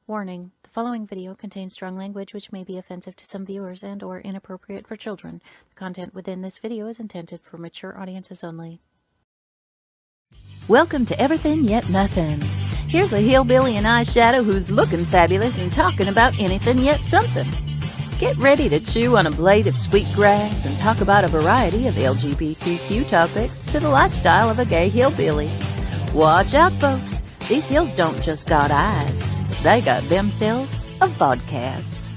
Warning: the following video contains strong language which may be offensive to some viewers and/or inappropriate for children. The content within this video is intended for mature audiences only. Welcome to Everythin Yet Nothin. Here's a hillbilly in eyeshadow who's looking fabulous and talking about anything yet something. Get ready to chew on a blade of sweet grass and talk about a variety of LGBTQ topics to the lifestyle of a gay hillbilly. Watch out, folks. These hills don't just got eyes. They got themselves a vodcast.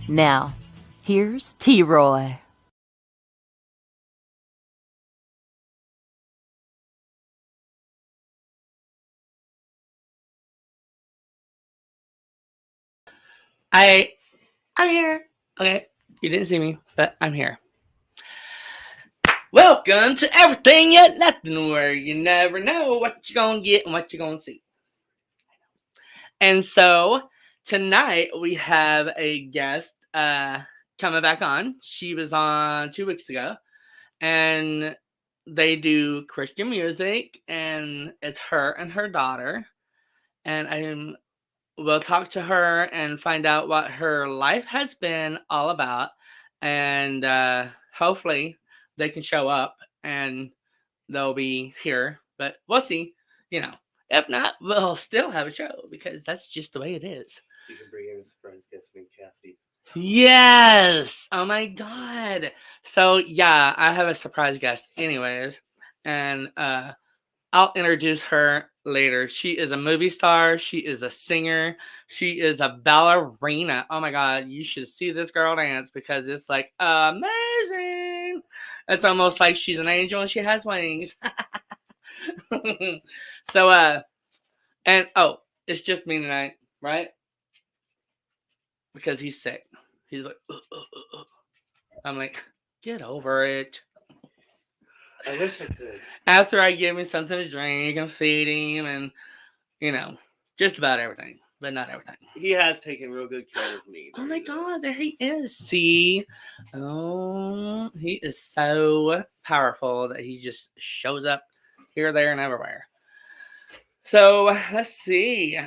Now, here's T-Roy. I'm here. Okay, you didn't see me, but I'm here. Welcome to Everything Yet Nothing, where you never know what you're gonna get and what you're gonna see. And so tonight we have a guest coming back on. She was on 2 weeks ago, and they do Christian music, and it's her and her daughter. And we'll talk to her and find out what her life has been all about, and hopefully they can show up and they'll be here, but we'll see. If not, we'll still have a show because that's just the way it is. You can bring in a surprise guest named Cassie. Yes. Oh my god. So yeah, I have a surprise guest anyways, and I'll introduce her later. She is a movie star. She is a singer. She is a ballerina. Oh my god, you should see this girl dance because it's like amazing. It's almost like she's an angel and she has wings. So it's just me tonight, right? Because he's sick. He's like, I'm like, get over it. I wish I could. After I give him something to drink and feed him and, just about everything, but not everything. He has taken real good care of me. Oh my god, there he is. See? Oh, he is so powerful that he just shows up here, there, and everywhere. So, let's see.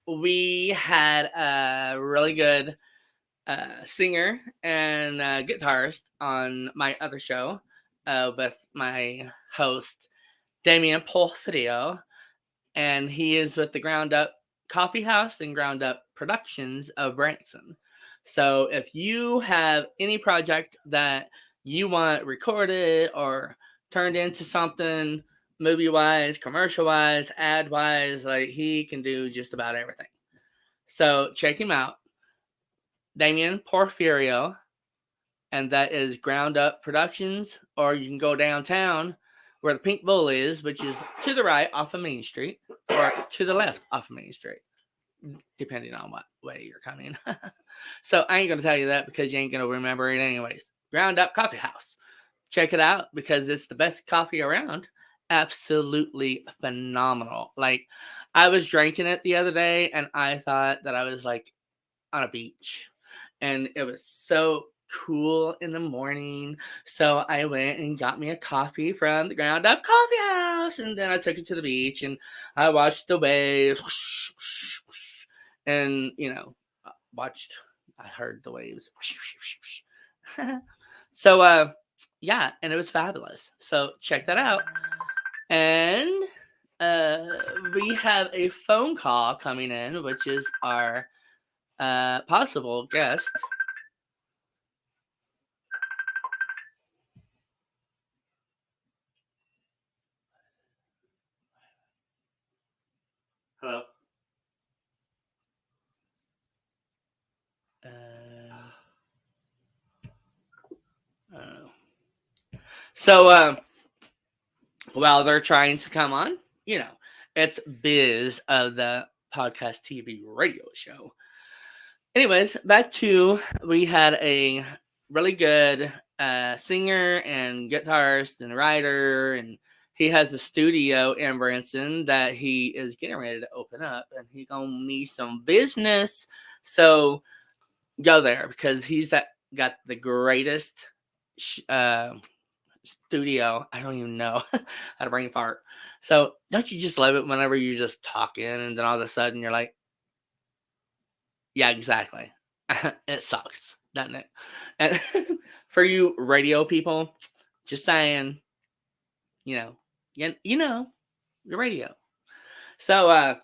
We had a really good singer and guitarist on my other show with my host, Damian Porfirio, and he is with the Ground Up Coffee House and Ground Up Productions of Branson. So if you have any project that you want recorded or turned into something movie-wise, commercial-wise, ad-wise, like he can do just about everything. So check him out, Damian Porfirio, and that is Ground Up Productions, or you can go downtown where the Pink Bull is, which is to the right off of Main Street, or to the left off of Main Street, depending on what way you're coming. So I ain't going to tell you that because you ain't going to remember it anyways. Ground Up Coffee House. Check it out because it's the best coffee around. Absolutely phenomenal. Like, I was drinking it the other day and I thought that I was like on a beach. And it was so cool in the morning. So I went and got me a coffee from the Ground Up Coffee House. And then I took it to the beach and I watched the waves. And, I heard the waves. So, yeah, and it was fabulous. So check that out. And we have a phone call coming in, which is our possible guest. Hello. So while they're trying to come on, it's Biz of the podcast TV radio show. Anyways, back to we had a really good singer and guitarist and writer, and he has a studio in Branson that he is getting ready to open up, and he gonna need some business. So go there because he's got the greatest studio. I don't even know how to brain fart. So don't you just love it whenever you're just talking and then all of a sudden you're like, Yeah, exactly. It sucks, doesn't it? And for you radio people, just saying, you know, you know, the radio. So,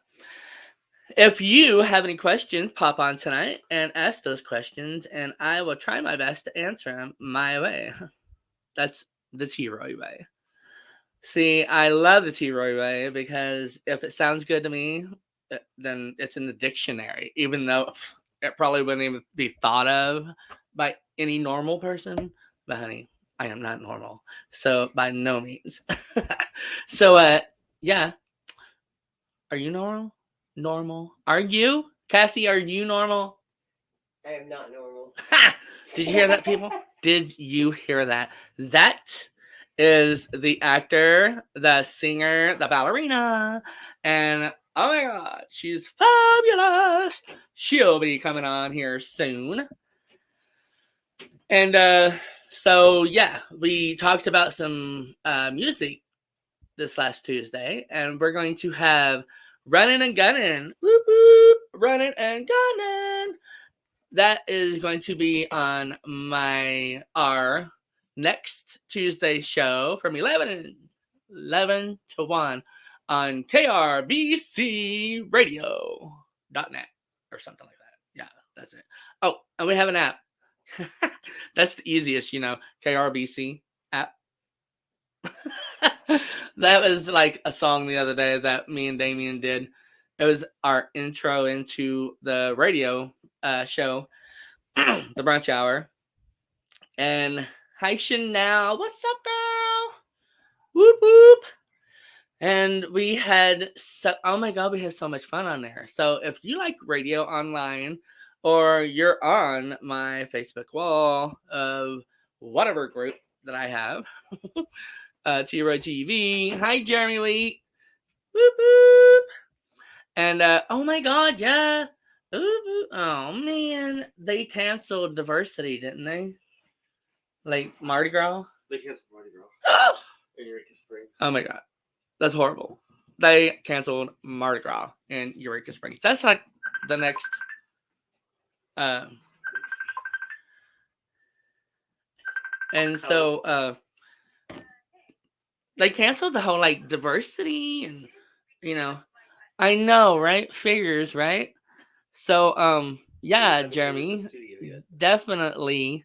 if you have any questions, pop on tonight and ask those questions, and I will try my best to answer them my way. That's the T-Roy way. See, I love the T-Roy way because if it sounds good to me, then it's in the dictionary, even though it probably wouldn't even be thought of by any normal person. But honey, I am not normal, so by no means. So, yeah. Are you normal? Normal? Are you? Cassie, are you normal? I am not normal. Ha! Did you hear that, people? Did you hear that? That is the actor, the singer, the ballerina, and oh my god, she's fabulous. She'll be coming on here soon. And so yeah, we talked about some music this last Tuesday, and we're going to have Running and Gunning. Whoop, whoop, Running and Gunning. That is going to be on our next Tuesday show from 11 to 1 on KRBCradio.net or something like that. Yeah, that's it. Oh, and we have an app. That's the easiest, KRBC app. That was like a song the other day that me and Damien did. It was our intro into the radio show, the brunch hour. And hi Chanel, what's up, girl? Whoop whoop. And we had oh my god, we had so much fun on there. So if you like radio online, or you're on my Facebook wall of whatever group that I have, T-Roy TV. Hi, Jeremy Lee. Whoop, whoop. And oh my god, yeah. Ooh, oh man, they canceled diversity, didn't they? Like Mardi Gras. They canceled Mardi Gras. Oh! In Eureka Springs. Oh my god, that's horrible. They canceled Mardi Gras in Eureka Springs. That's like the next. And so they canceled the whole like diversity and I know, right? Figures, right? So yeah, Jeremy, definitely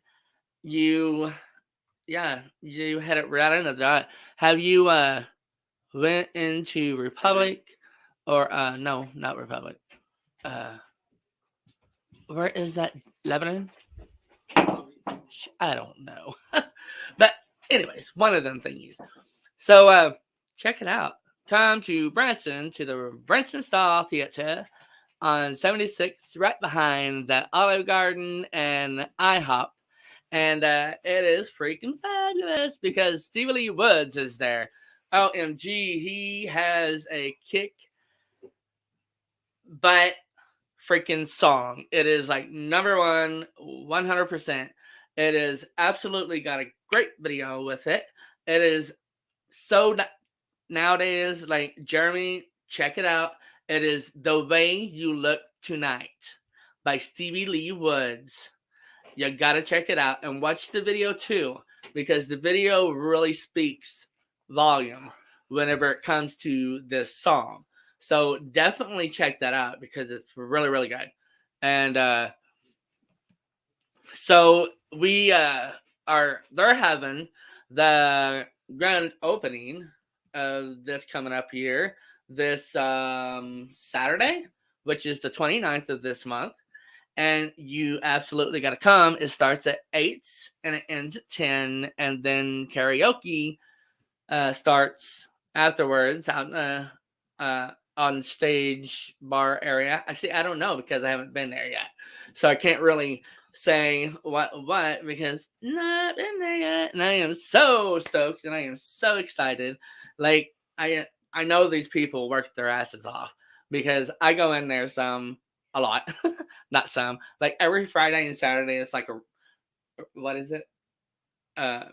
you hit it right on the dot. Have you went into Republic or no, not Republic. Where is that? Lebanon? I don't know. But anyways, one of them thingies. So check it out. Come to Branson, to the Branson Star Theater on 76, right behind the Olive Garden and IHOP. And it is freaking fabulous because Stevie Lee Woods is there. OMG, he has a kick butt freaking song. It is like number one, 100%. It is absolutely got a great video with it. It is so nowadays, like Jeremy, check it out. It is The Way You Look Tonight by Stevie Lee Woods. You gotta check it out and watch the video too, because the video really speaks volume whenever it comes to this song. So definitely check that out because it's really, really good. And so they're having the grand opening of this coming up here this Saturday, which is the 29th of this month. And you absolutely got to come. It starts at 8 and it ends at 10. And then karaoke starts afterwards out on stage bar area. I don't know because I haven't been there yet. So I can't really say what because not been there yet. And I am so stoked and I am so excited. Like I know these people work their asses off because I go in there a lot, not some, like every Friday and Saturday. It's like what is it? I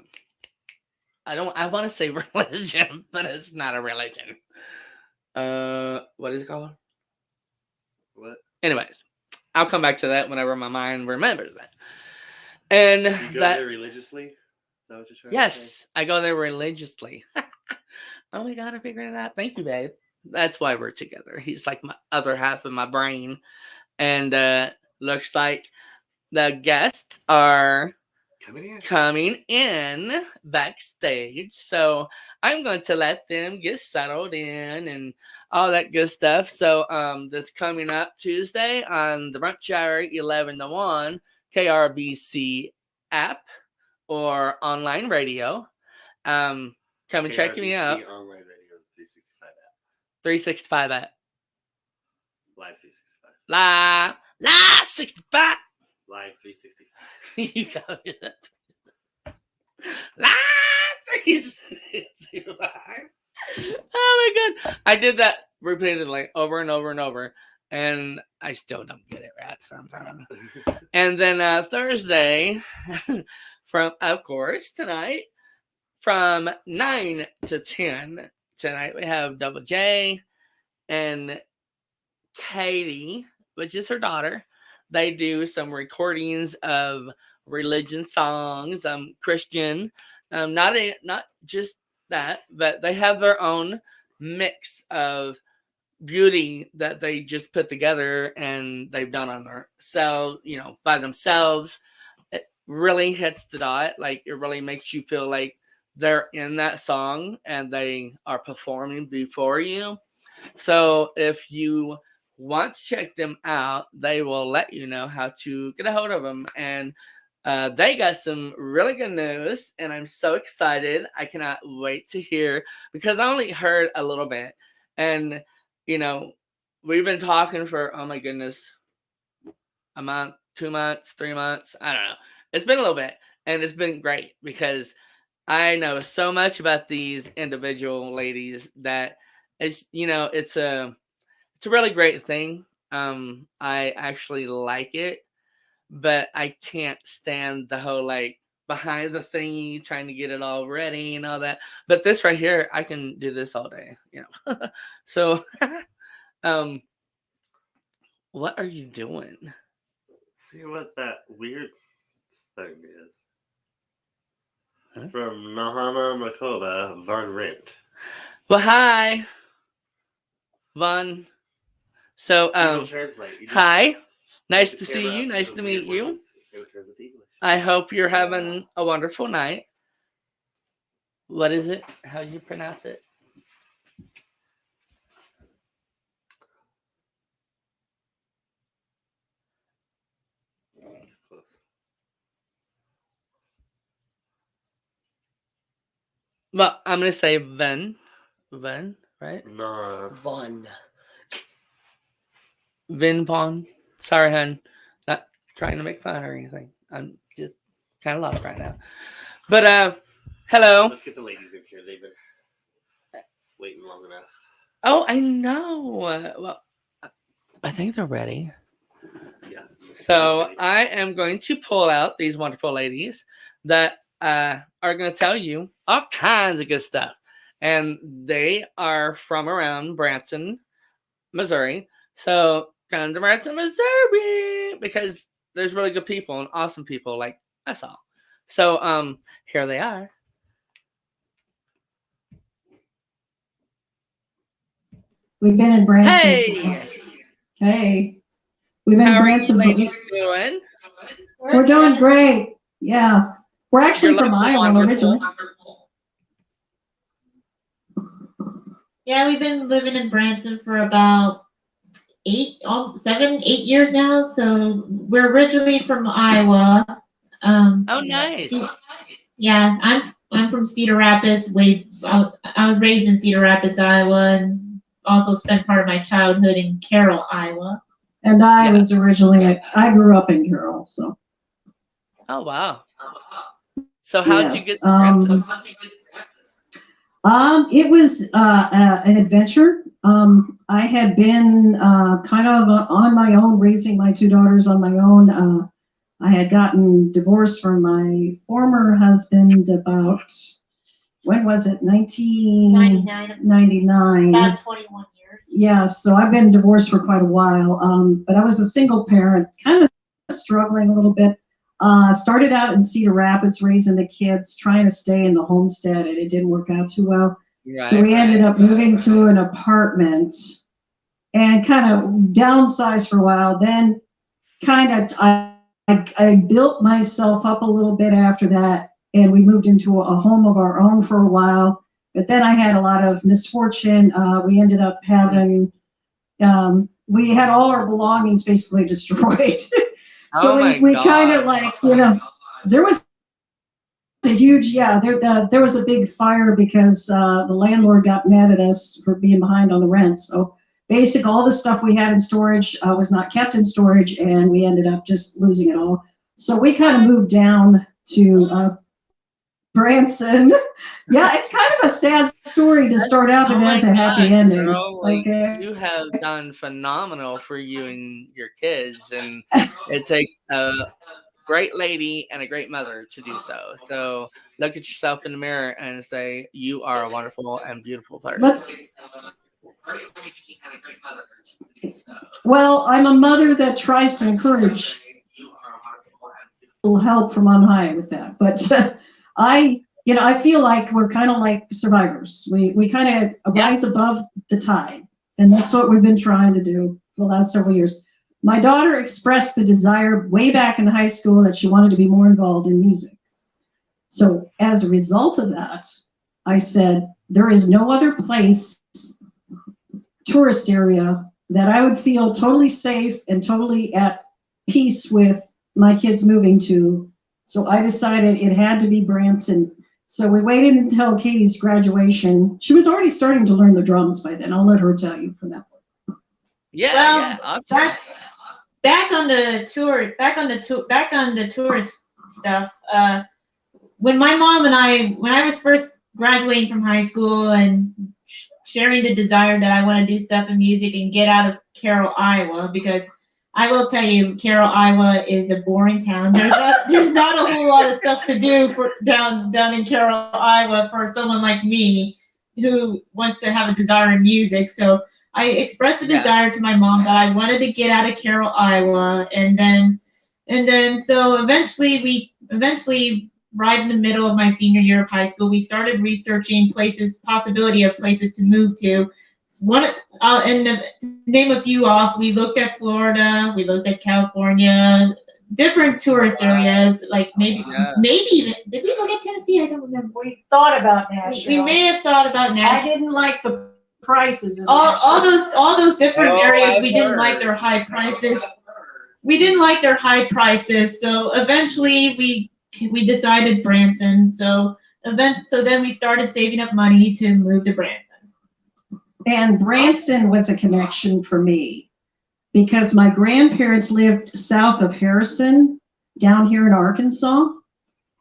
want to say religion, but it's not a religion. What is it called? What? Anyways, I'll come back to that whenever my mind remembers that. And You go that there religiously? Is that what you're trying to say? yes, I go there religiously. Oh my god, I figured it out. Thank you, babe. That's why we're together. He's like my other half of my brain. And looks like the guests are coming in backstage. So I'm going to let them get settled in and all that good stuff. So that's coming up Tuesday on the Brunch Hour 11 to 1 KRBC app or online radio. Come and check me out. Online radio 365 app. 365 app. Live 365. Live 65. Live 365. You got it. Live 365. Oh my god. I did that repeatedly over and over and over. And I still don't get it right sometimes. And then Thursday, from, of course, tonight, from 9 to 10, tonight we have Double J and Katie, which is her daughter. They do some recordings of religion songs, Christian, not just that, but they have their own mix of beauty that they just put together and they've done on their self, by themselves. It really hits the dot. Like, it really makes you feel like they're in that song and they are performing before you. So if you want to check them out, they will let you know how to get a hold of them. And they got some really good news, and I'm so excited. I cannot wait to hear, because I only heard a little bit. And, we've been talking for, oh my goodness, a month, 2 months, 3 months. I don't know. It's been a little bit, and it's been great because I know so much about these individual ladies that it's a really great thing. I actually like it, but I can't stand the whole behind the thingy trying to get it all ready and all that. But this right here, I can do this all day, So what are you doing? See what that weird thing is. Huh? From Nahama Makoba, Von Rint. Well, hi, Von. So, hi. Nice to see you. Nice to meet you. I hope you're having a wonderful night. What is it? How do you pronounce it? Close. Well, I'm going to say Ven. Ven, right? No. Von. Vin Pong. Sorry, hun. Not trying to make fun or anything. I'm just kind of lost right now. But, hello. Let's get the ladies in here. They've been waiting long enough. Oh, I know. Well, I think they're ready. Yeah. So I am going to pull out these wonderful ladies that are going to tell you all kinds of good stuff. And they are from around Branson, Missouri. So come to Branson, Missouri, because there's really good people and awesome people like us all. So here they are. We've been in Branson. Hey! Hey. We've been How in are Branson. you ladies doing? We're doing great. Yeah. We're actually from Iowa originally. Yeah, we've been living in Branson for about 7, 8 years now. So we're originally from Iowa. Oh, nice. Yeah, I'm from Cedar Rapids. I was raised in Cedar Rapids, Iowa, and also spent part of my childhood in Carroll, Iowa. And I was originally, I grew up in Carroll, so. Oh, wow. So how'd you get to Branson? It was an adventure. I had been kind of on my own, raising my 2 daughters on my own. I had gotten divorced from my former husband about, when was it? 1999. About 21 years Yeah, so I've been divorced for quite a while, but I was a single parent, kind of struggling a little bit. Started out in Cedar Rapids, raising the kids, trying to stay in the homestead, and it didn't work out too well. So we ended up moving to an apartment and kind of downsized for a while. Then kind of I built myself up a little bit after that, and we moved into a home of our own for a while. But then I had a lot of misfortune. We ended up having, we had all our belongings basically destroyed. So we kind of like, there was a huge, there was a big fire because the landlord got mad at us for being behind on the rent. So basically all the stuff we had in storage was not kept in storage, and we ended up just losing it all. So we kind of moved down to Branson. Yeah, it's kind of a sad story to start out, but it has a happy ending. Girl, like, okay. You have done phenomenal for you and your kids, and it takes a great lady and a great mother to do so. So look at yourself in the mirror and say, you are a wonderful and beautiful person. Well, I'm a mother that tries to encourage help from on high with that, but I feel like we're kind of like survivors. We kind of rise above the tide, and that's what we've been trying to do for the last several years. My daughter expressed the desire way back in high school that she wanted to be more involved in music. So as a result of that, I said, there is no other place, tourist area, that I would feel totally safe and totally at peace with my kids moving to. So I decided it had to be Branson. So we waited until Katie's graduation. She was already starting to learn the drums by then. I'll let her tell you from that point. Yeah, awesome. Back on the tourist stuff. When my mom and when I was first graduating from high school and sharing the desire that I want to do stuff in music and get out of Carroll, Iowa, because I will tell you, Carroll, Iowa is a boring town. There's not a whole lot of stuff to do for down in Carroll, Iowa for someone like me who wants to have a desire in music. So I expressed a desire to my mom that I wanted to get out of Carroll, Iowa, and then so eventually right in the middle of my senior year of high school, we started researching possibility of places to move to. And to name a few off, we looked at Florida, we looked at California, different tourist areas, like maybe even, did we look at Tennessee? I don't remember. We thought about Nashville. We may have thought about Nashville. I didn't like the prices. All those different areas, we didn't like their high prices. We didn't like their high prices, so eventually we decided Branson. So then we started saving up money to move to Branson. And Branson was a connection for me because my grandparents lived south of Harrison, down here in Arkansas,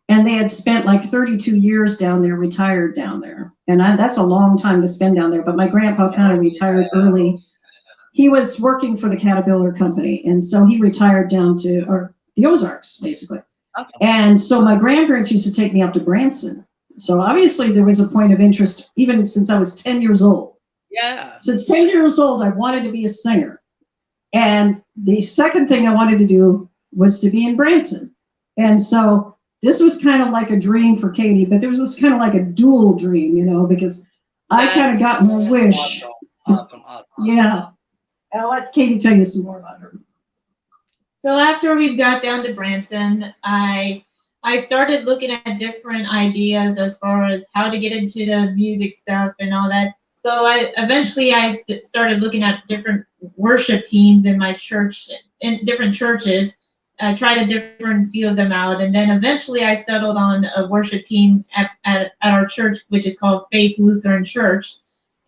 and they had spent like 32 years down there, retired down there. And that's a long time to spend down there, but my grandpa kind of retired early. He was working for the Caterpillar company, and so he retired down to the Ozarks, basically. Awesome. And so my grandparents used to take me up to Branson. So obviously there was a point of interest even since I was 10 years old. Yeah. Since 10 years old, I wanted to be a singer. And the second thing I wanted to do was to be in Branson. And so this was kind of like a dream for Katie, but there was this kind of like a dual dream, because I kind of got my wish. Awesome. Yeah. And I'll let Katie tell you some more about her. So after we got down to Branson, I started looking at different ideas as far as how to get into the music stuff and all that. So I started looking at different worship teams in my church, in different churches, tried a different few of them out, and then eventually I settled on a worship team at our church, which is called Faith Lutheran Church.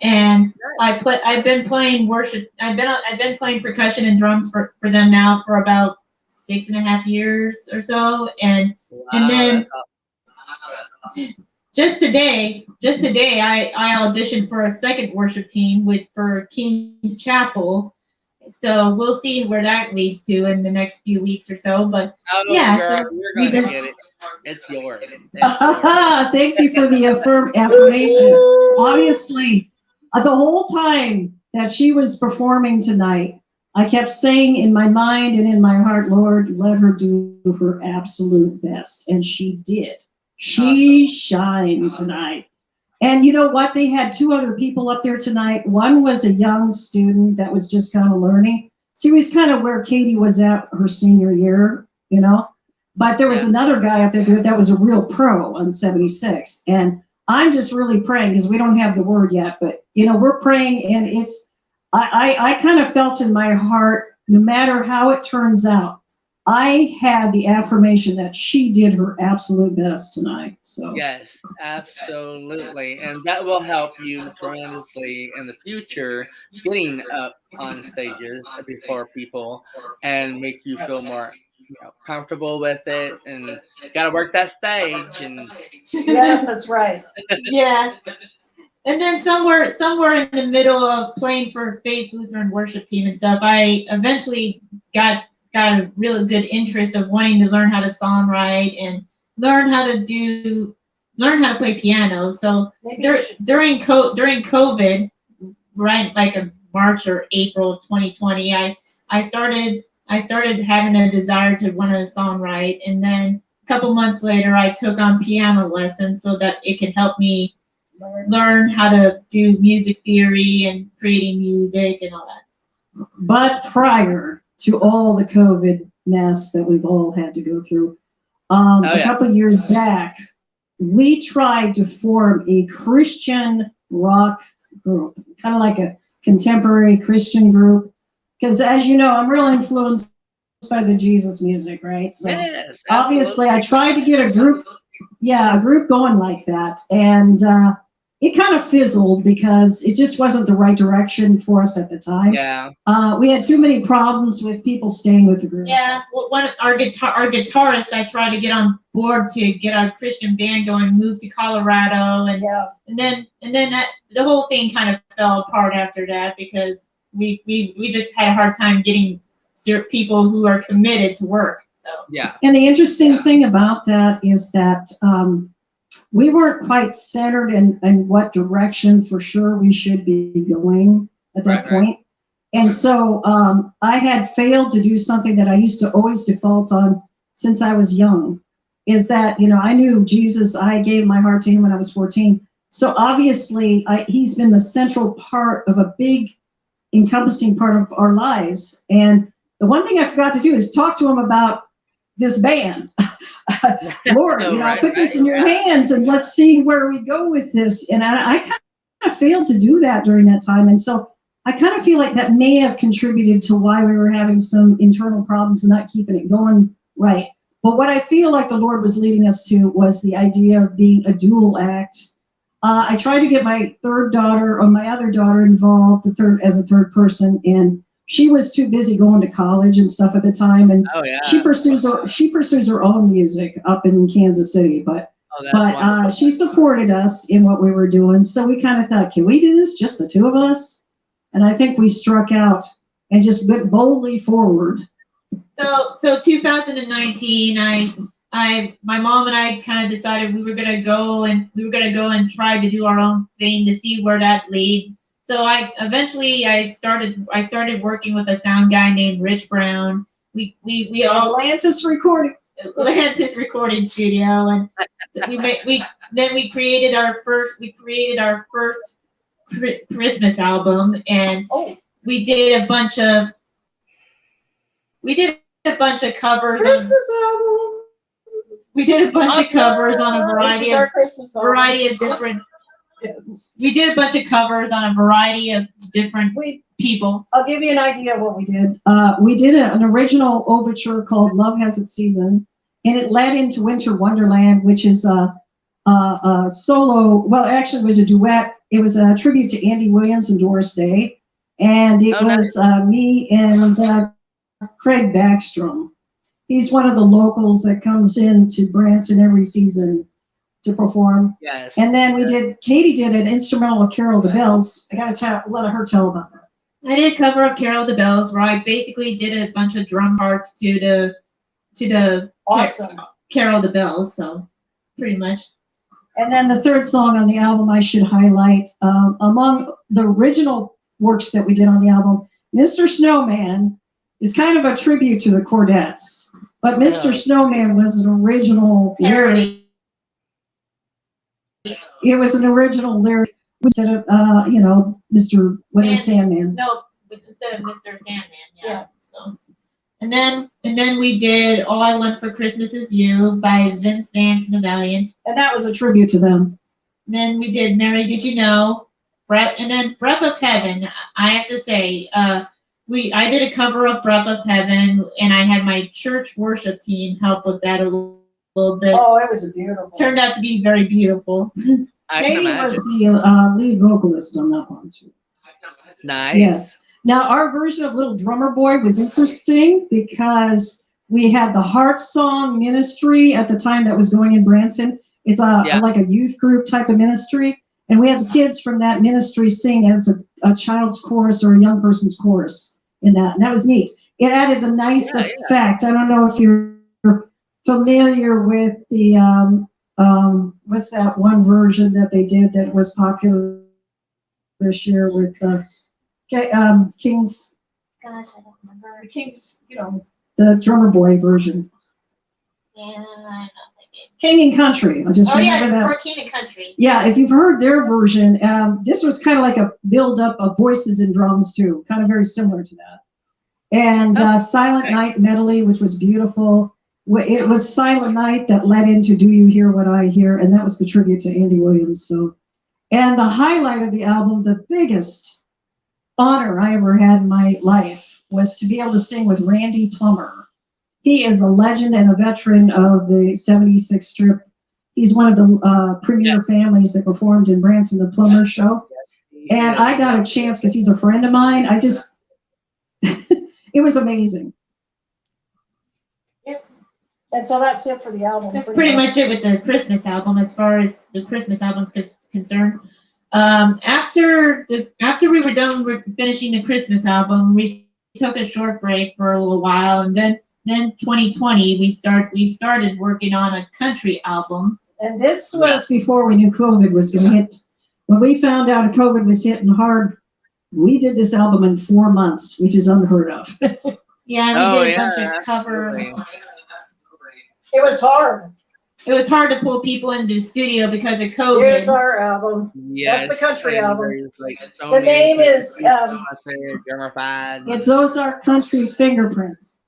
And I've been playing worship. I've been playing percussion and drums for them now for about 6.5 years or so. And then just today, I auditioned for a second worship team for King's Chapel. So we'll see where that leads to in the next few weeks or so. But girl, so you're gonna get it. It's yours. Thank you for the affirmation. Obviously, the whole time that she was performing tonight, I kept saying in my mind and in my heart, Lord, let her do her absolute best. And she did. She shined tonight. And you know what? They had two other people up there tonight. One was a young student that was just kind of learning. She was kind of where Katie was at her senior year, you know. But there was another guy up there that was a real pro on 76. And I'm just really praying because we don't have the word yet. But, you know, we're praying, and it's, I kind of felt in my heart, no matter how it turns out, I had the affirmation that she did her absolute best tonight. So Yes, absolutely. And that will help you tremendously in the future getting up on stages before people and make you feel more, comfortable with it, and got to work that stage. And yes, that's right. Yeah. And then somewhere in the middle of playing for Faith Lutheran worship team and stuff, I eventually got a really good interest of wanting to learn how to songwrite and learn how to play piano. So during COVID, right, like in March or April 2020, I started having a desire to want to songwrite, and then a couple months later, I took on piano lessons so that it could help me learn how to do music theory and creating music and all that. But prior to all the COVID mess that we've all had to go through, a couple of years back, we tried to form a Christian rock group, kind of like a contemporary Christian group. Because as you know, I'm real influenced by the Jesus music, right? So yes, obviously absolutely. I tried to get a group going like that. And it kind of fizzled because it just wasn't the right direction for us at the time. Yeah. We had too many problems with people staying with the group. Yeah, well, our guitarist, I tried to get on board to get our Christian band going, moved to Colorado, and then that the whole thing kind of fell apart after that because we just had a hard time getting people who are committed to work. So yeah. And the interesting thing about that is that we weren't quite centered in what direction for sure we should be going at that point. Right. And so I had failed to do something that I used to always default on since I was young, is that, I knew Jesus, I gave my heart to him when I was 14. So obviously he's been the central part of a big encompassing part of our lives. And the one thing I forgot to do is talk to him about this band. Lord, I put this in your hands and let's see where we go with this. And I kind of failed to do that during that time. And so I kind of feel like that may have contributed to why we were having some internal problems and not keeping it going right. But what I feel like the Lord was leading us to was the idea of being a dual act. I tried to get my my other daughter involved as a third person, and she was too busy going to college and stuff at the time, and she pursues her own music up in Kansas City. But she supported us in what we were doing, so we kind of thought, can we do this just the two of us? And I think we struck out and just went boldly forward. So 2019, my mom and I kind of decided we were gonna go and try to do our own thing to see where that leads. So I started working with a sound guy named Rich Brown. We all Atlantis Recording Studio, and so we created our first Christmas album, and we did a bunch of covers. Christmas album. We did a bunch of covers on a variety of different. Yes. We did a bunch of covers on a variety of different people. I'll give you an idea of what we did. We did an original overture called "Love Has Its Season," and it led into "Winter Wonderland," which is a solo. Well, actually, it was a duet. It was a tribute to Andy Williams and Doris Day, and it was me and Craig Backstrom. He's one of the locals that comes in to Branson every season to perform. Yes. And then Katie did an instrumental of Carol the Bells. I got to let her tell about that. I did a cover of Carol the Bells where I basically did a bunch of drum parts to the awesome Carol the Bells, so pretty much. And then the third song on the album I should highlight, among the original works that we did on the album. Mr. Snowman is kind of a tribute to the Chordettes, but Mr. Snowman was an original lyric. It was an original lyric instead of, Mr. Sandman. No, instead of Mr. Sandman. Yeah. So, and then we did All I Want for Christmas Is You by Vince Vance and the Valiant. And that was a tribute to them. And then we did Mary Did You Know, and then Breath of Heaven. I have to say, I did a cover of Breath of Heaven, and I had my church worship team help with that a little bit. Oh, it was beautiful. Turned out to be very beautiful. Katie was the lead vocalist on that one too. Nice. Yes. Now our version of Little Drummer Boy was interesting because we had the Heart Song Ministry at the time that was going in Branson. It's like a youth group type of ministry, and we had the kids from that ministry sing as a child's chorus or a young person's chorus in that, and that was neat. It added a nice effect. I don't know if you're familiar with the what's that one version that they did that was popular this year with Kings? Gosh, I don't remember. The Kings, the Drummer Boy version. Yeah, I'm not thinking. King and Country. I just remember that. For King and Country. Yeah, if you've heard their version, this was kind of like a build-up of voices and drums too, kind of very similar to that. And Silent Night medley, which was beautiful. It was Silent Night that led into Do You Hear What I Hear, and that was the tribute to Andy Williams. So, and the highlight of the album, the biggest honor I ever had in my life, was to be able to sing with Randy Plummer. He is a legend and a veteran of the 76 strip. He's one of the premier families that performed in Branson, the Plummer Show. And I got a chance because he's a friend of mine. It was amazing. And so that's it for the album. That's pretty much it with the Christmas album, as far as the Christmas album is concerned. After we were done finishing the Christmas album, we took a short break for a little while, and then 2020 we started working on a country album. And this was before we knew COVID was going to hit. When we found out COVID was hitting hard, we did this album in 4 months, which is unheard of. Yeah, we did a bunch of covers. It was hard. It was hard to pull people into the studio because of COVID. Here's our album. Yes, that's the country album. So the name is it's Ozark Country Fingerprints.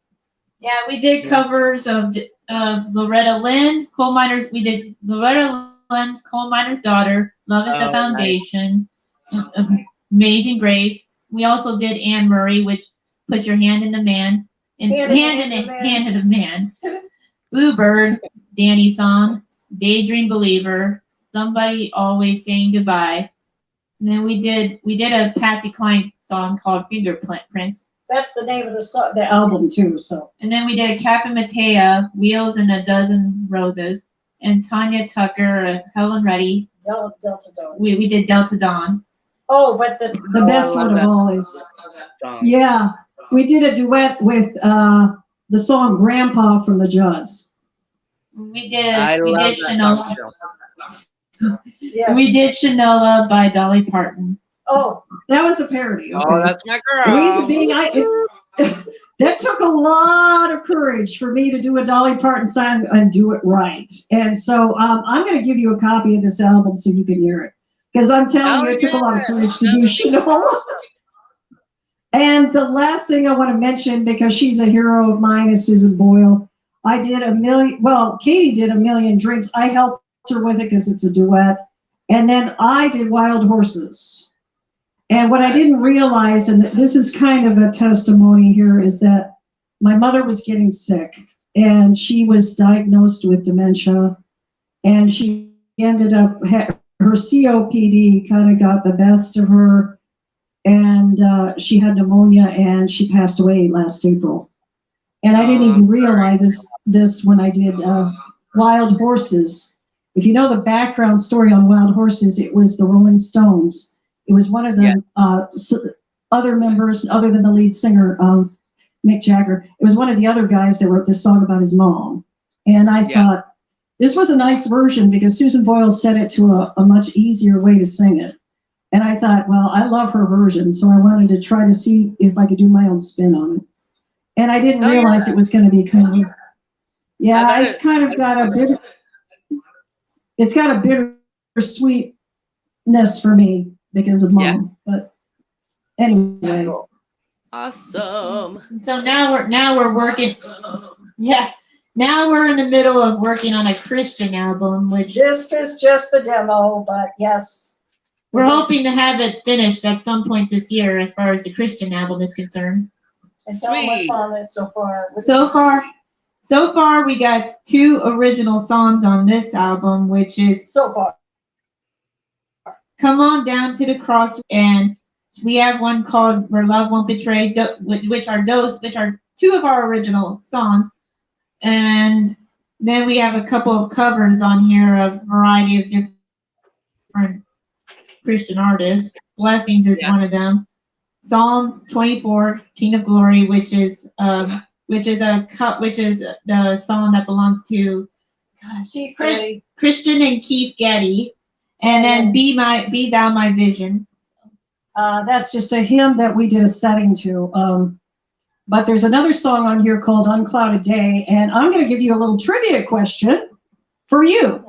Yeah, we did covers of Loretta Lynn, Coal Miners. We did Loretta Lynn's Coal Miner's Daughter, Love is the Foundation, Amazing Grace. We also did Anne Murray, which Put Your Hand in the Man, Hand in the Man. Bluebird, Danny Song, Daydream Believer, Somebody Always Saying Goodbye. And then we did a Patsy Cline song called Fingerprints. That's the name of the album too. So. And then we did a Captain Matea, Wheels and a Dozen Roses, and Tanya Tucker, Helen Reddy. Delta Dawn. We did Delta Dawn. Oh, but the best one of all is we did a duet with the song Grandpa from the Judds. We did Shanola. Yes. We did Shanola by Dolly Parton. Oh, that was a parody. Okay. Oh, that's my girl. The reason being, that took a lot of courage for me to do a Dolly Parton song and do it right. And so I'm going to give you a copy of this album so you can hear it. Because I'm telling you, it took a lot of courage to do Shanola. And the last thing I want to mention, because she's a hero of mine, is Susan Boyle. I did Katie did A Million Drinks. I helped her with it because it's a duet. And then I did Wild Horses. And what I didn't realize, and this is kind of a testimony here, is that my mother was getting sick. And she was diagnosed with dementia. And she ended up, her COPD kind of got the best of her. And she had pneumonia, and she passed away last April. And I didn't even realize this when I did Wild Horses. If you know the background story on Wild Horses, it was the Rolling Stones. It was one of the other members, other than the lead singer, Mick Jagger. It was one of the other guys that wrote this song about his mom. And I thought, this was a nice version because Susan Boyle set it to a much easier way to sing it. And I thought, well, I love her version, so I wanted to try to see if I could do my own spin on it. And I didn't realize it was going to be kind of, yeah, it's kind of got a bitter, it's got a bittersweetness for me because of Mom. But anyway. Awesome. So now we're working. Yeah. Now we're in the middle of working on a Christian album, which This is just the demo, but yes. we're hoping to have it finished at some point this year as far as the Christian album is concerned. And tell them what's on it so far. So far we got 2 original songs on this album, which is So far. Come On Down to the Cross, and we have one called Where Love Won't Betray, which are 2 of our original songs. And then we have a couple of covers on here of a variety of different Christian artists. Blessings is one of them. Psalm 24, King of Glory, which is the song that belongs to Christian and Keith Getty. And then Be Thou My Vision. That's just a hymn that we did a setting to. But there's another song on here called Unclouded Day, and I'm going to give you a little trivia question for you.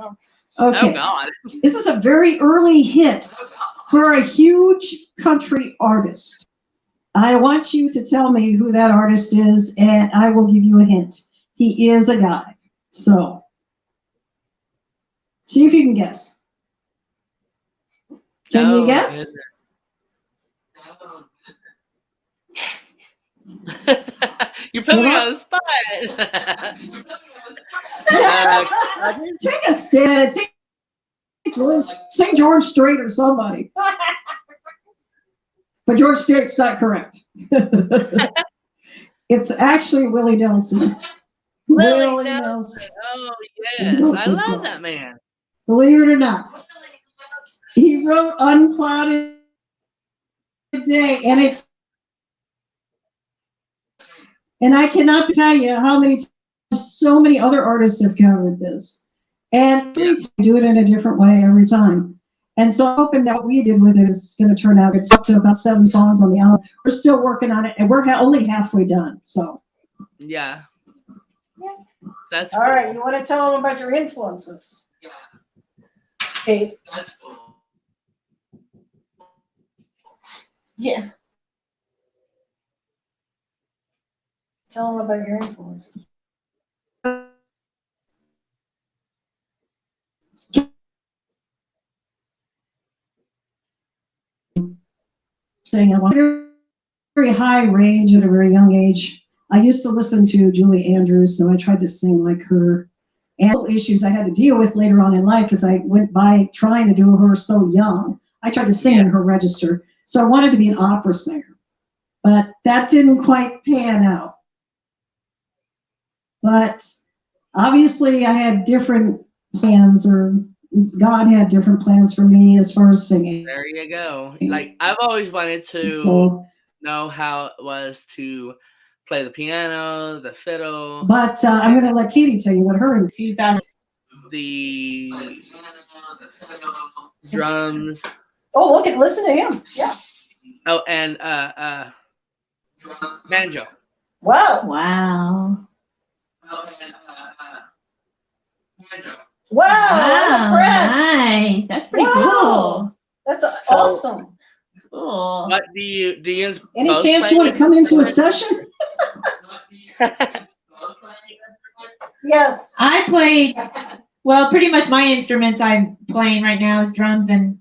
Okay. Oh, God. This is a very early hit for a huge country artist. I want you to tell me who that artist is, and I will give you a hint. He is a guy. So, see if you can guess. Can you guess? You put me on the spot. Take a stand. Say George Strait or somebody. But George Strait's not correct. It's actually Willie Nelson. Willie Nelson. Oh, yes. I love that man. Believe it or not. He wrote Unclouded Day, and I cannot tell you how many times so many other artists have covered this. And we do it in a different way every time. And so I'm hoping that what we did with it is going to turn out. It's up to about 7 songs on the album. We're still working on it, and we're only halfway done. So. Yeah. That's all cool. Right. You want to tell them about your influences? Yeah. Okay. That's cool. Yeah. Tell them about your influences. Saying I want a very high range at a very young age. I used to listen to Julie Andrews, so I tried to sing like her. And issues I had to deal with later on in life because I went by trying to do her so young. I tried to sing in her register, so I wanted to be an opera singer, but that didn't quite pan out. But obviously, I had different plans, or God had different plans for me as far as singing. There you go. Like, I've always wanted to know how it was to play the piano, the fiddle. But I'm going to let Katie tell you what her 2000. The drums. Oh, listen to him. Yeah. Oh, and banjo. Wow. Wow. Wow, I'm impressed. Nice. That's pretty cool. That's awesome. Cool. What do you any chance you want to come into a session? Yes. I played, well, pretty much my instruments I'm playing right now is drums and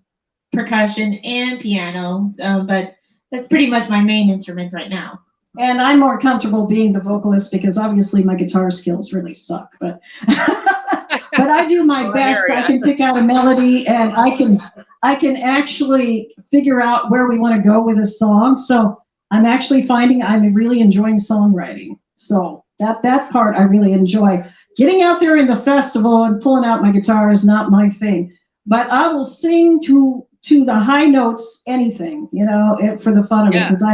percussion and piano, but that's pretty much my main instruments right now. And I'm more comfortable being the vocalist because obviously my guitar skills really suck, but but I do my best. I can pick out a melody and I can actually figure out where we want to go with a song. So I'm actually finding I'm really enjoying songwriting. So that part I really enjoy. Getting out there in the festival and pulling out my guitar is not my thing, but I will sing to the high notes, anything, for the fun of it, because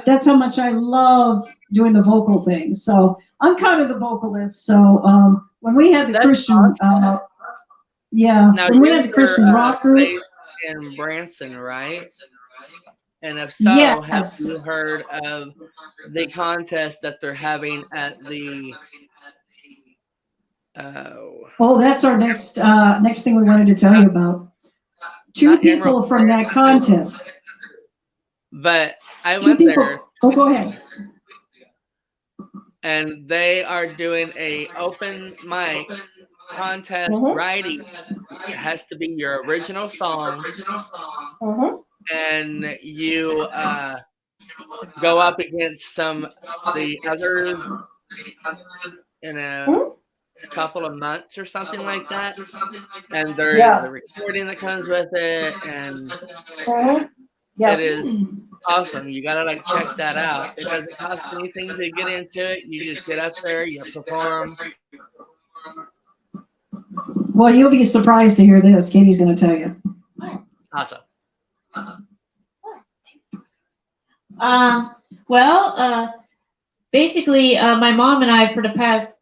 that's how much I love doing the vocal thing. So I'm kind of the vocalist. So when we had the Christian, now, when we had the Christian rock group, in Branson, right? And if so, have Yes. you heard of the contest that they're having at the Oh, that's our next thing we wanted to tell you about. Two not Emerald people from that contest. but I Two went people. there Oh, go ahead. and they are doing a open mic contest Mhm. writing. It has to be your original song, and you go up against the others in a couple of months or something like that. And there is Yeah. a recording that comes with it, and Yeah. it is awesome. You gotta like check that out. It doesn't cost anything to get into it. You just get up there, you perform. Well, you'll be surprised to hear this. Katie's going to tell you. Awesome. Basically, my mom and I, for the past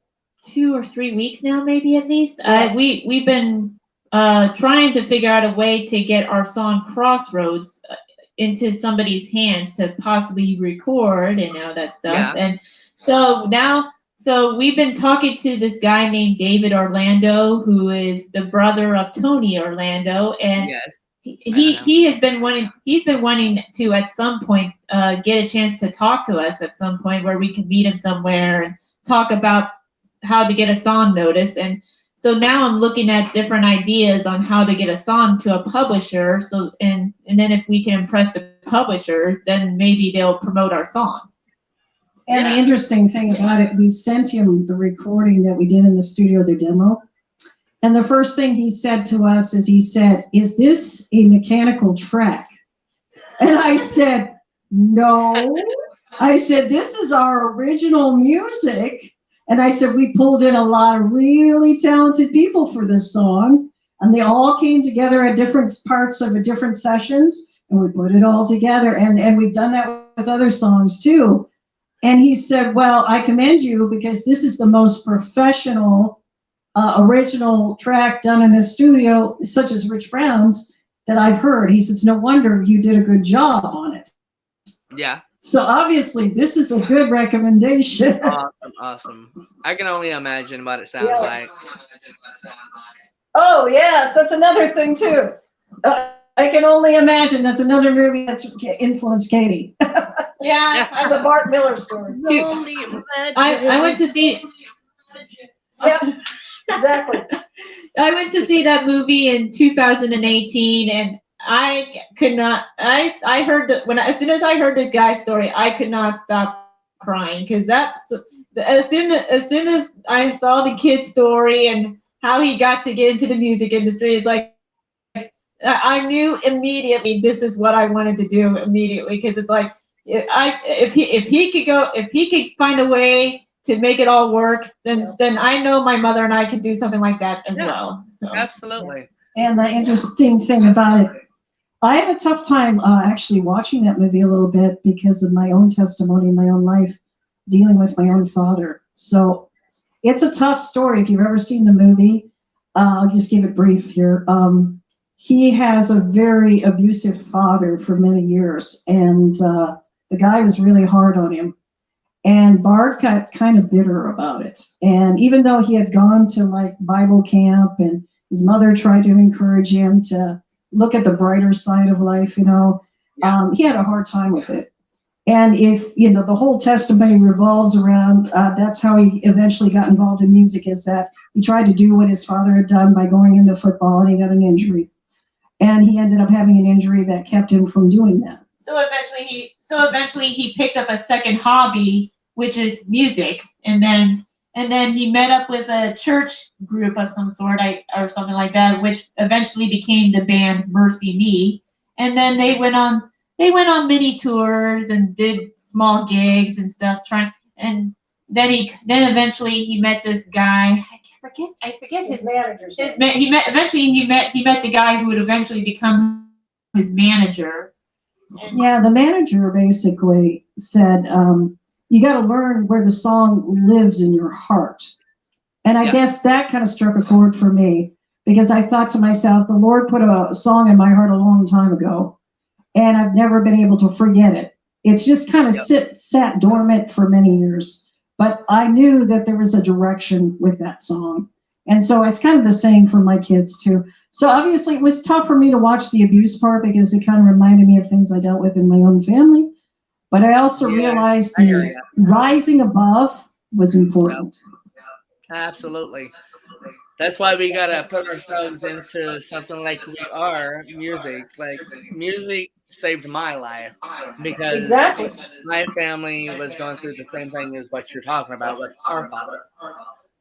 2 or 3 weeks now, maybe at least, we've been trying to figure out a way to get our song Crossroads into somebody's hands to possibly record and all that stuff. Yeah. And so we've been talking to this guy named David Orlando, who is the brother of Tony Orlando, and Yes. he's been wanting to at some point get a chance to talk to us at some point where we can meet him somewhere and talk about how to get a song noticed. And so now I'm looking at different ideas on how to get a song to a publisher. So and then if we can impress the publishers, then maybe they'll promote our song. And the interesting thing about it, we sent him the recording that we did in the studio, the demo. And the first thing he said to us is he said, "Is this a mechanical track?" And I said, "No." I said, "This is our original music." And I said, "We pulled in a lot of really talented people for this song. And they all came together at different parts of different sessions. And we put it all together. And we've done that with other songs too." And he said, "Well, I commend you because this is the most professional original track done in a studio, such as Rich Brown's, that I've heard." He says, "No wonder you did a good job on it." Yeah. So obviously, this is a good recommendation. Awesome. I can only imagine what it sounds like. Oh, yes, that's another thing, too. I can only imagine that's another movie that's influenced Katie. Yeah, The Bart Miller story. I went to see. Yep, exactly. I went to see that movie in 2018, and I could not. I heard that as soon as I heard the guy's story, I could not stop crying because that's as soon as I saw the kid's story and how he got to get into the music industry, it's like I knew immediately this is what I wanted to do immediately because it's like if he could find a way to make it all work, then I know my mother and I could do something like that as well. So. Absolutely. And the interesting thing about it, I have a tough time actually watching that movie a little bit because of my own testimony in my own life, dealing with my own father. So it's a tough story. If you've ever seen the movie, I'll just give it brief here. He has a very abusive father for many years, and the guy was really hard on him. And Bart got kind of bitter about it. And even though he had gone to like Bible camp and his mother tried to encourage him to look at the brighter side of life, he had a hard time with it. And if, the whole testimony revolves around, that's how he eventually got involved in music, is that he tried to do what his father had done by going into football, and he got an injury. And he ended up having an injury that kept him from doing that. So eventually he picked up a second hobby, which is music, and then he met up with a church group of some sort, or something like that, which eventually became the band Mercy Me. And then they went on mini tours and did small gigs and stuff. And then eventually he met this guy. I forget his manager's name. He met the guy who would eventually become his manager. Yeah, the manager basically said, you got to learn where the song lives in your heart. And I guess that kind of struck a chord for me, because I thought to myself, the Lord put a song in my heart a long time ago, and I've never been able to forget it. It's just kind of sat dormant for many years, but I knew that there was a direction with that song. And so it's kind of the same for my kids too. So obviously it was tough for me to watch the abuse part because it kind of reminded me of things I dealt with in my own family. But I also realized the rising above was important. Absolutely. That's why we gotta put ourselves into something like we are music. Like music saved my life because Exactly. my family was going through the same thing as what you're talking about with our father.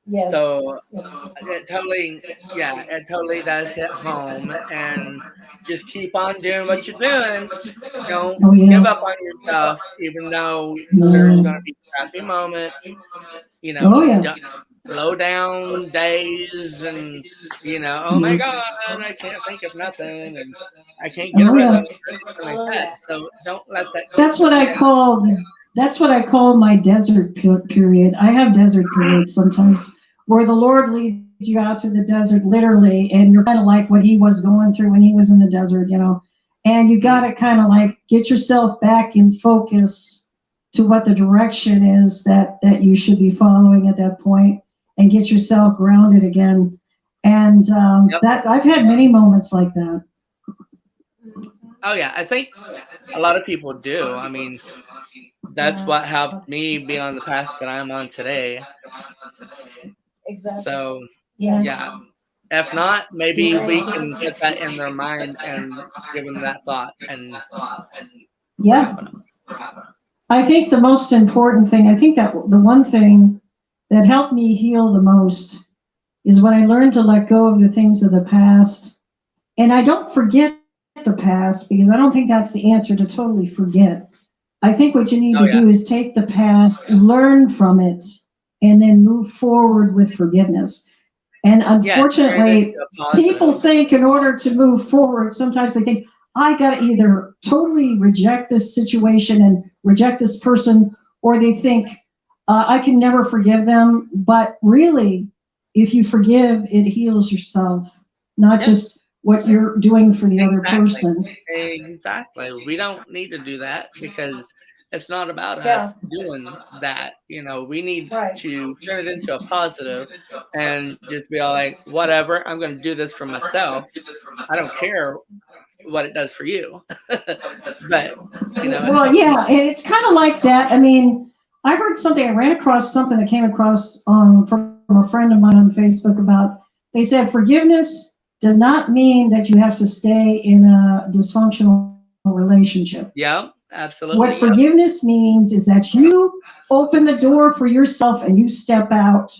Yes. So Yes. it totally does hit home, and just keep on doing what you're doing. Don't Oh, yeah. give up on yourself, even though there's going to be crappy moments. Oh, yeah. Low down days, and oh my Yes. God, I can't think of nothing, and I can't get a Oh, rhythm yeah. or anything like that. So don't let that. That's what I call my desert period. I have desert periods sometimes where the Lord leads you out to the desert literally, and you're kind of like what he was going through when he was in the desert, and you got to kind of like get yourself back in focus to what the direction is that you should be following at that point, and get yourself grounded again. And that I've had many moments like that. Oh yeah, I think a lot of people do. I mean, that's what helped me be on the path that I'm on today. Exactly. So Yeah. if not, maybe we can get that in their mind and give them that thought, and we're helping them. I think the most important thing, I think that the one thing that helped me heal the most is when I learned to let go of the things of the past. And I don't forget the past, because I don't think that's the answer, to totally forget. I think what you need to do is take the past, learn from it, and then move forward with forgiveness. And unfortunately, people think in order to move forward, sometimes they think, I got to either totally reject this situation and reject this person, or they think, I can never forgive them. But really, if you forgive, it heals yourself, not just what you're doing for the other person. Exactly. We don't need to do that, because it's not about us doing that. We need to turn it into a positive and just be all like, whatever, I'm going to do this for myself. I don't care what it does for you. But, Well, yeah, and it's kind of like that. I mean, I heard something, I ran across something that came across from a friend of mine on Facebook about, they said forgiveness does not mean that you have to stay in a dysfunctional relationship. Yeah, absolutely. What forgiveness means is that you open the door for yourself and you step out,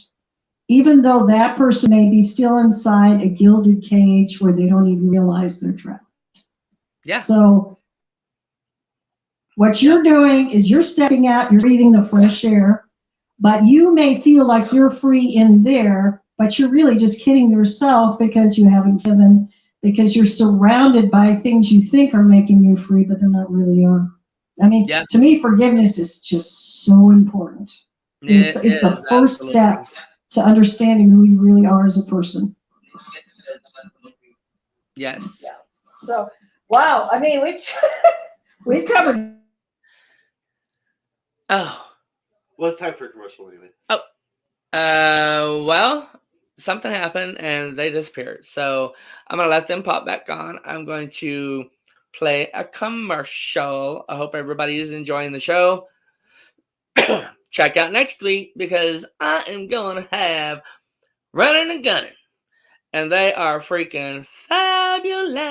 even though that person may be still inside a gilded cage where they don't even realize they're trapped. Yeah. So what you're doing is you're stepping out, you're breathing the fresh air, but you may feel like you're free in there, but you're really just kidding yourself, because you haven't given, because you're surrounded by things you think are making you free, but they're not really are. I mean, to me, forgiveness is just so important. It's the first step to understanding who you really are as a person. Yes. Yeah. So, wow. I mean, we've covered. Oh. Well, it's time for a commercial anyway. Oh. Well, something happened and they disappeared. So I'm going to let them pop back on. I'm going to play a commercial. I hope everybody is enjoying the show. Check out next week, because I am going to have Running and Gunning. And they are freaking fabulous.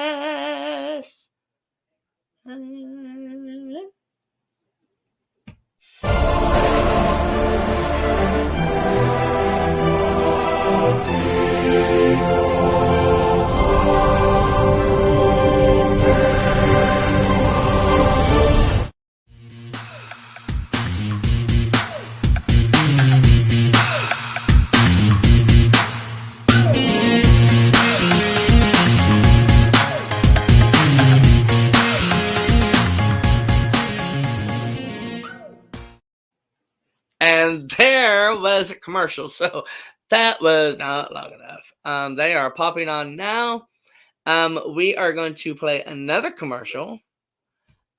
And there was a commercial. So That was not long enough. They are popping on now. We are going to play another commercial.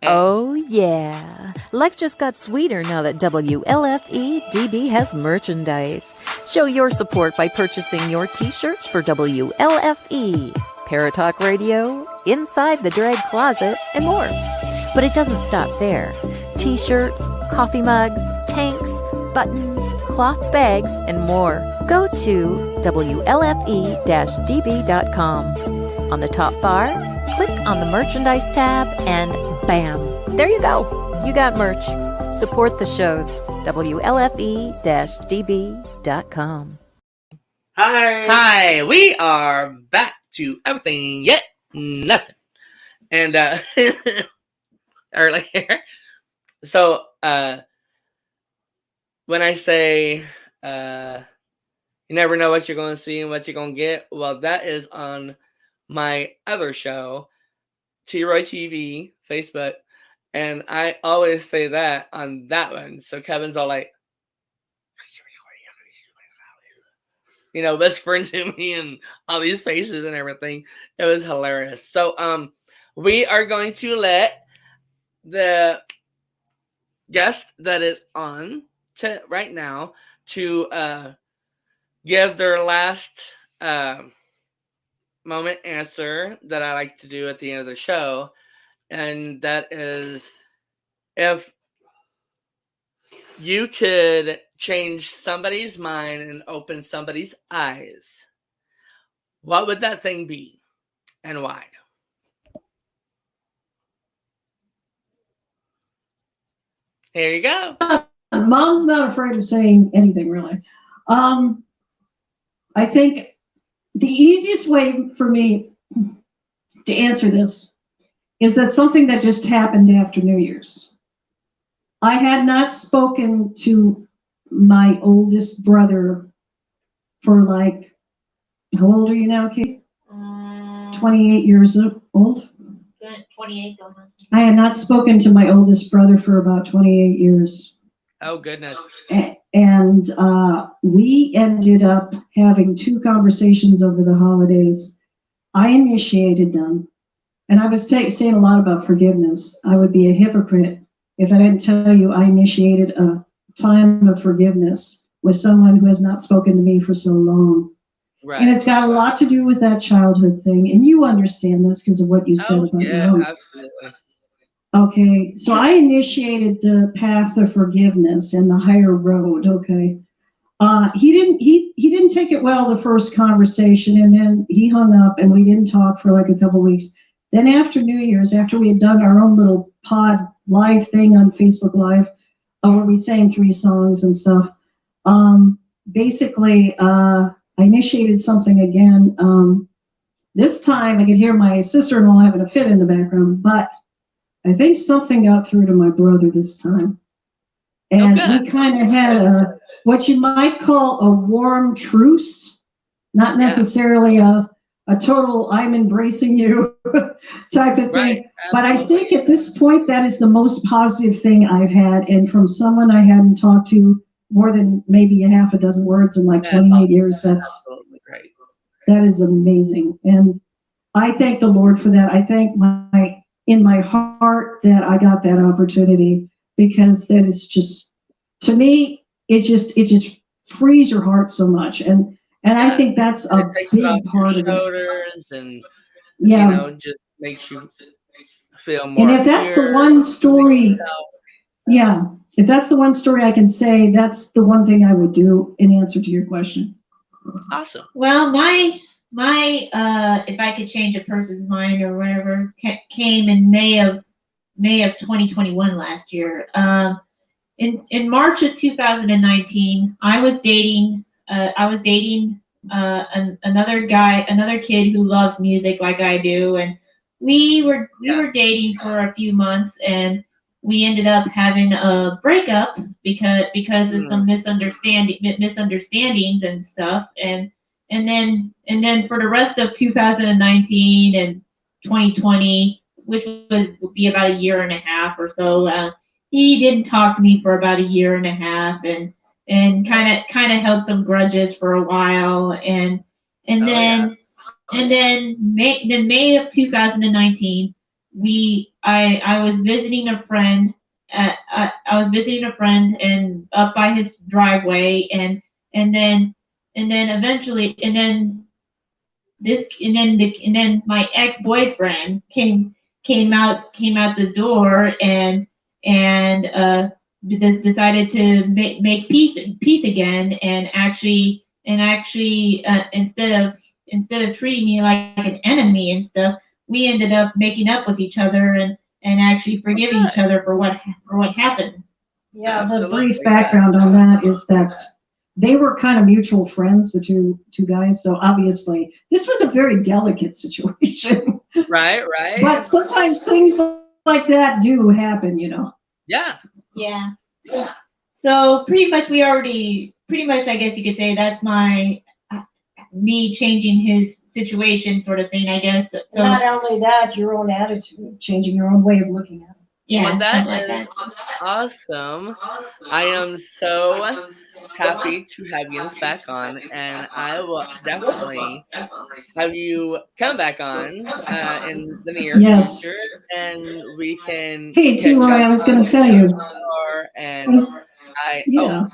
Oh, yeah. Life just got sweeter now that WLFE DB has merchandise. Show your support by purchasing your t-shirts for WLFE, Paratalk Radio, Inside the Drag Closet, and more. But it doesn't stop there. T-shirts, coffee mugs, tanks, buttons, cloth bags, and more. Go to WLFE-DB.com. On the top bar, click on the merchandise tab and bam, there you go. You got merch. Support the shows. WLFE-DB.com. Hi, we are back to Everything Yet Nothing. And earlier, so when I say you never know what you're going to see and what you're going to get, well, that is on my other show, T-Roy TV, Facebook, and I always say that on that one. So Kevin's all like, whispering to me and all these faces and everything. It was hilarious. So we are going to let the guest that is on right now to give their last moment answer that I like to do at the end of the show, and that is, if you could change somebody's mind and open somebody's eyes, what would that thing be and why? Here you go. Mom's not afraid of saying anything, really. I think the easiest way for me to answer this is that something that just happened after New Year's. I had not spoken to my oldest brother for how old are you now, Kate? 28 years old? 28. I had not spoken to my oldest brother for about 28 years. Oh, goodness. And we ended up having 2 conversations over the holidays. I initiated them. And I was saying a lot about forgiveness. I would be a hypocrite if I didn't tell you I initiated a time of forgiveness with someone who has not spoken to me for so long. Right. And it's got a lot to do with that childhood thing. And you understand this because of what you said about your own. Absolutely. Okay, so I initiated the path of forgiveness and the higher road. Okay, he didn't take it well the first conversation, and then he hung up, and we didn't talk for a couple weeks. Then after New Year's, after we had done our own little pod live thing on Facebook Live, where we sang 3 songs and stuff, basically I initiated something again. This time I could hear my sister-in-law having a fit in the background, but I think something got through to my brother this time. And we kind of had what you might call a warm truce, not necessarily a total I'm embracing you type of thing. Right, but I think at this point that is the most positive thing I've had. And from someone I hadn't talked to more than maybe a half a dozen words in 28 years, that's absolutely great. That is amazing. And I thank the Lord for that. I thank in my heart that I got that opportunity, because that is just, to me, it just frees your heart so much. And I think that's a big part of it. And just makes you feel more. And if that's the one story, if that's the one story I can say, that's the one thing I would do in answer to your question. Awesome. Well, my if I could change a person's mind or whatever came in May of 2021 last year. In March of 2019, I was dating another kid who loves music like I do, and we were dating for a few months, and we ended up having a breakup because of some misunderstandings and stuff, and then for the rest of 2019 and 2020, which would be about a year and a half or so, he didn't talk to me for about a year and a half, and kind of held some grudges for a while, and Oh, then May of 2019, I was visiting a friend. I was visiting a friend and up by his driveway, and then eventually, and then my ex-boyfriend came out the door, and decided to make peace again, and actually instead of treating me like an enemy and stuff, we ended up making up with each other, and actually forgiving each other for what happened. Yeah, the Absolutely, brief yeah. background on that is that they were kind of mutual friends, the two guys. So obviously, this was a very delicate situation. Right. But sometimes things like that do happen, you know. Yeah. Yeah. So pretty much I guess you could say that's me changing his situation sort of thing, I guess. So Not only that, your own attitude, changing your own way of looking at it. yeah, Well, that something like is that. awesome. I am so happy to have Jens back on, and I will definitely have you come back on in the near Yes. future, and we can Hey, catch T-Roy, up I was on going to tell you. more. And Yeah.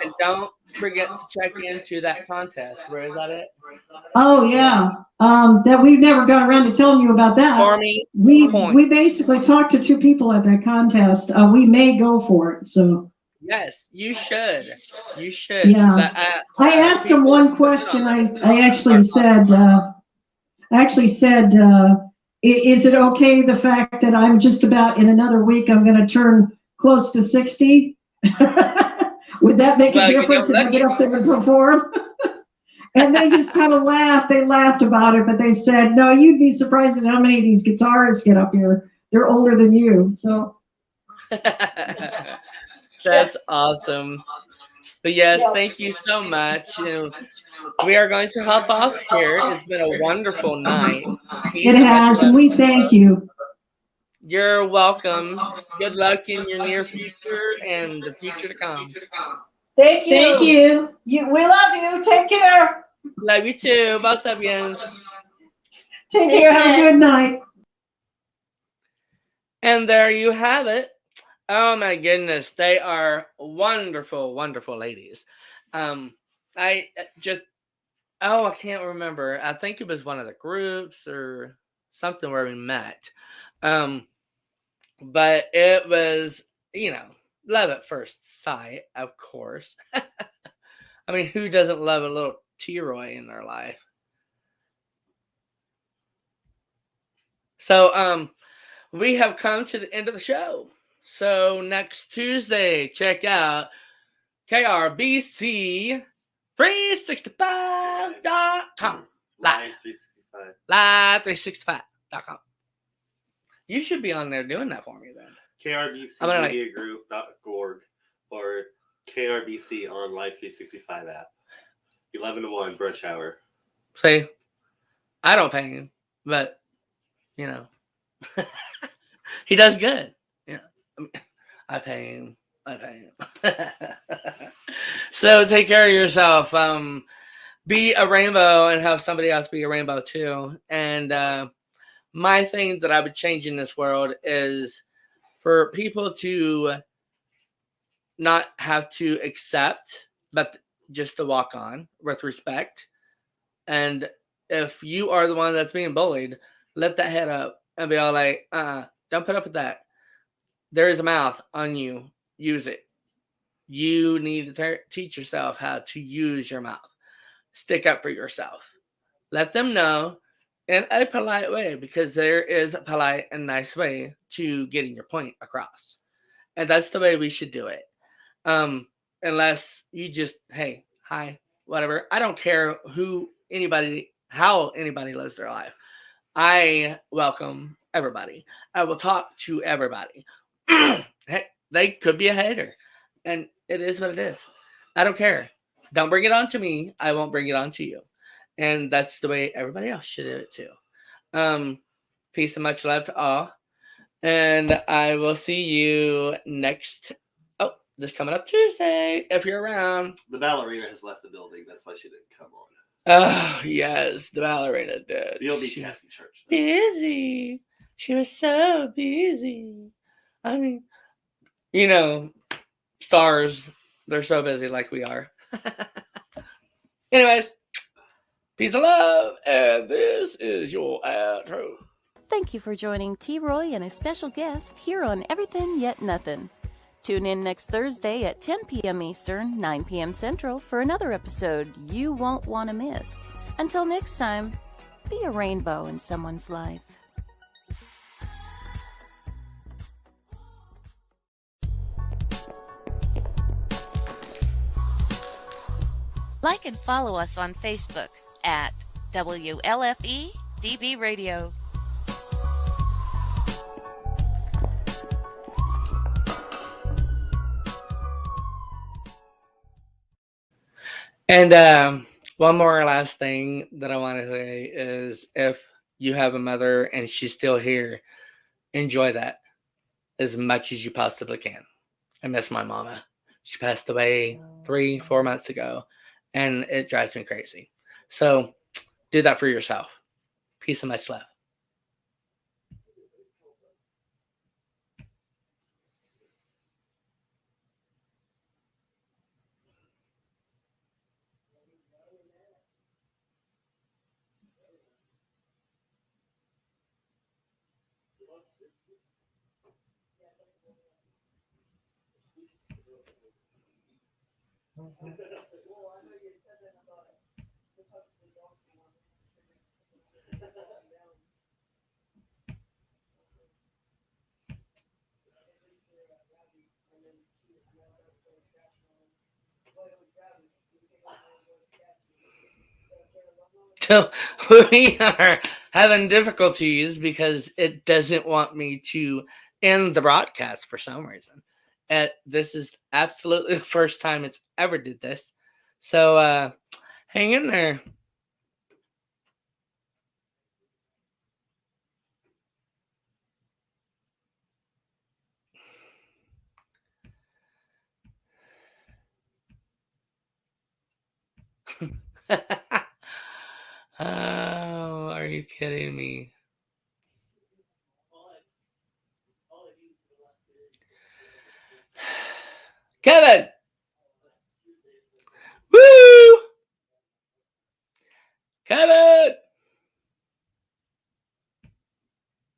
and don't forget to check into that contest. Where is that at? Oh, yeah. That we've never got around to telling you about that. Army We Point. basically talked to two people at that contest. We may go for it. So Yes, you should. You should. yeah, I asked him one question. I actually said, is it okay the fact that I'm just about in another week I'm going to turn close to 60? Would that make a difference if I get up there and perform? And they just kind of laughed. They laughed about it, but they said, no, you'd be surprised at how many of these guitarists get up here. They're older than you. So that's awesome. But yes, thank you so much. We are going to hop off here. It's been a wonderful night. It has, and we thank you. You're welcome. Good luck in your near future and the future to come. Thank you. We love you. Take care. Love you too. Both of you. Take care. Have a good night. And there you have it. Oh my goodness, they are wonderful, wonderful ladies. I can't remember. I think it was one of the groups or something where we met. But it was, love at first sight, of course. I mean, who doesn't love a little T-Roy in their life? So, we have come to the end of the show. So next Tuesday, check out KRBC365.com. Live365.com. You should be on there doing that for me then. KRBCmediagroup.org or KRBC on Live365 app. 11 to 1 brunch hour. See, I don't pay him, but he does good. Yeah, I pay him. So take care of yourself. Be a rainbow and have somebody else be a rainbow too. And my thing that I would change in this world is for people to not have to accept, but just to walk on with respect. And if you are the one that's being bullied, lift that head up and be all like, don't put up with that. There is a mouth on you. Use it. You need to teach yourself how to use your mouth. Stick up for yourself. Let them know in a polite way, because there is a polite and nice way to getting your point across. And that's the way we should do it. Unless you just, hey, hi, whatever. I don't care how anybody lives their life. I welcome everybody. I will talk to everybody. Hey, they could be a hater, and it is what it is. I don't care. Don't bring it on to me. I won't bring it on to you. And that's the way everybody else should do it too. Peace and much love to all. And I will see you next. Oh, this coming up Tuesday, if you're around. The ballerina has left the building. That's why she didn't come on. Oh, yes, the ballerina did. You'll be She was Cassie Church. Though. busy. She was so busy. I mean, you know, stars, they're so busy like we are. Anyways, peace and love, and this is your outro. Thank you for joining T. Roy and a special guest here on Everythin Yet Nothin. Tune in next Thursday at 10 p.m. Eastern, 9 p.m. Central for another episode you won't want to miss. Until next time, be a rainbow in someone's life. Like and follow us on Facebook at WLFE DB Radio. And one more last thing that I want to say is if you have a mother and she's still here, enjoy that as much as you possibly can. I miss my mama. She passed away 3-4 months ago, and it drives me crazy. So do that for yourself. Peace and much love. So we are having difficulties because it doesn't want me to end the broadcast for some reason. This is absolutely the first time it's ever did this. So hang in there. Oh, are you kidding me? Kevin! Woo! Kevin!